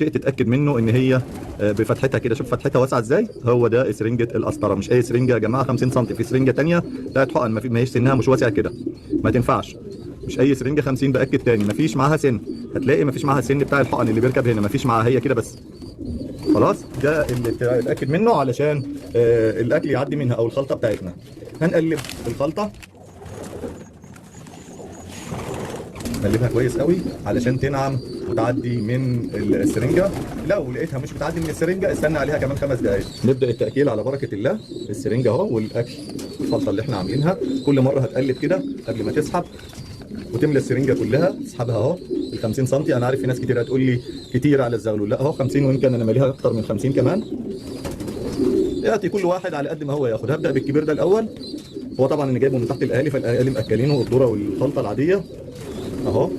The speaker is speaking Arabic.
شيء تتاكد منه ان هي بفتحتها كده. شوف فتحتها واسعه ازاي. هو ده سرنجه القسطره، مش اي سرنجه يا جماعه 50 سم. في سرنجه ثانيه بتاعت حقن ما هيش سنها مش واسع كده، ما تنفعش. مش اي سرنجه 50. باكد تاني ما فيش معاها سن، هتلاقي ما فيش معاها السن بتاع الحقن اللي بيركب هنا، ما فيش معاها، هي كده بس. خلاص ده اللي تتاكد منه علشان الاكل يعدي منها او الخلطه بتاعتنا. هنقلب الخلطه، نقلبها كويس قوي علشان تنعم وتعدي من السرنجه. لو لقيتها مش بتعدي من السرنجه استنى عليها كمان 5 دقائق. نبدا التاكيل على بركه الله. السرنجه اهو والاكل، الخلطه اللي احنا عاملينها. كل مره هتقلب كده قبل ما تسحب وتملى السرنجه كلها. تسحبها اهو ال 50 سم. انا عارف في ناس كتير هتقول لي كتير على الزغلول، لا اهو 50، ويمكن انا ماليها اكتر من 50 كمان. ياتي كل واحد على قد ما هو ياخد. هبدا بالكبير ده الاول. هو طبعا انا جايبه من تحت الاهالي، فالاهالي ماكلينه الذره والخلطه العاديه اهو.